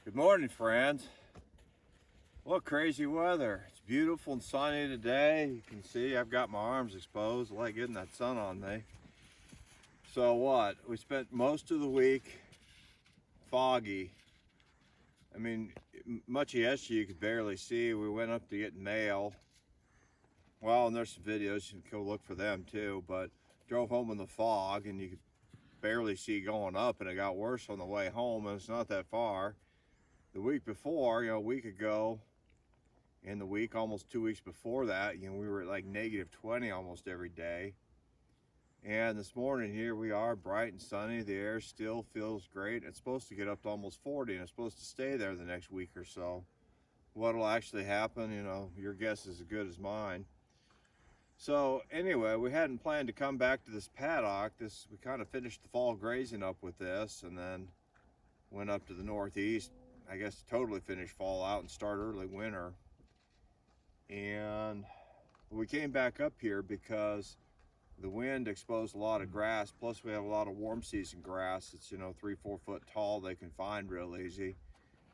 Good morning, friends. What crazy weather. It's beautiful and sunny today. You can see I've got my arms exposed. I like getting that sun on me. So what? We spent most of the week foggy. I mean, much yesterday you could barely see. We went up to get mail. Well, and there's some videos. You can go look for them too. But drove home in the fog and you could barely see going up, and it got worse on the way home, and it's not that far. The week before, a week ago, in the week, almost 2 weeks before that, we were at like -20 almost every day. And this morning here we are, bright and sunny. The air still feels great. It's supposed to get up to almost 40, and it's supposed to stay there the next week or so. What'll actually happen, your guess is as good as mine. So anyway, we hadn't planned to come back to this paddock. We kind of finished the fall grazing up with this, and then went up to the northeast, I guess, to totally finish fall out and start early winter. And we came back up here because the wind exposed a lot of grass, plus we have a lot of warm season grass. It's 3-4 foot tall. They can find real easy.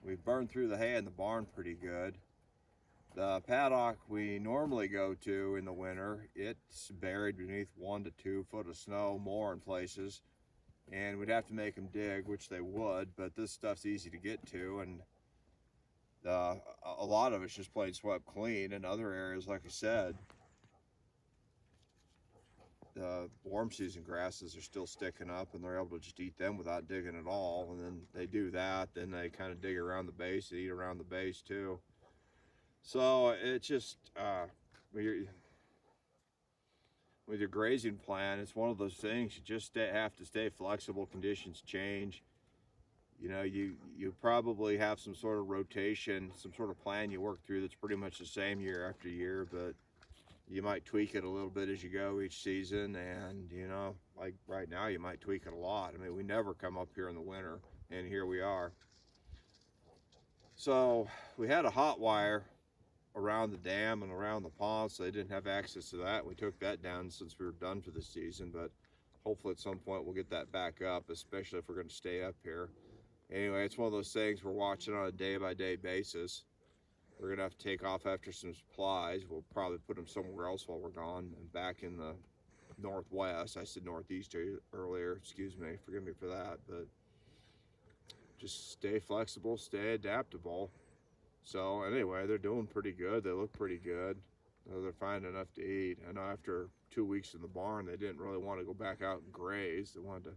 We've burned through the hay in the barn pretty good. The paddock we normally go to in the winter, it's buried beneath 1 to 2 foot of snow, more in places, and we'd have to make them dig, which they would, but this stuff's easy to get to, and a lot of it's just plain swept clean. In other areas, like I said, the warm season grasses are still sticking up, and they're able to just eat them without digging at all. And then they do that, then they kind of dig around the base and eat around the base too. So it's just with your grazing plan, it's one of those things you just have to stay flexible. Conditions change. You probably have some sort of rotation, some sort of plan you work through that's pretty much the same year after year, but you might tweak it a little bit as you go each season. And like right now, you might tweak it a lot. I mean, we never come up here in the winter, and here we are. So we had a hot wire around the dam and around the pond, so they didn't have access to that. We took that down since we were done for the season, but hopefully at some point we'll get that back up, especially if we're going to stay up here. Anyway, it's one of those things we're watching on a day-by-day basis. We're going to have to take off after some supplies. We'll probably put them somewhere else while we're gone, and back in the northwest. I said northeast earlier, excuse me, forgive me for that, but just stay flexible, stay adaptable. So anyway, they're doing pretty good. They look pretty good. They're finding enough to eat. I know after 2 weeks in the barn, they didn't really want to go back out and graze. They wanted to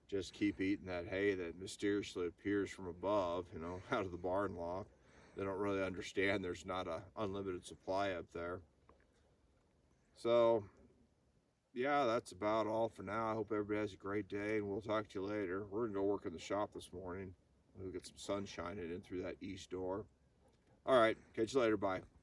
just keep eating that hay that mysteriously appears from above, out of the barn loft. They don't really understand there's not an unlimited supply up there. So yeah, that's about all for now. I hope everybody has a great day, and we'll talk to you later. We're gonna go work in the shop this morning. We'll get some sun shining in through that east door. All right, catch you later. Bye.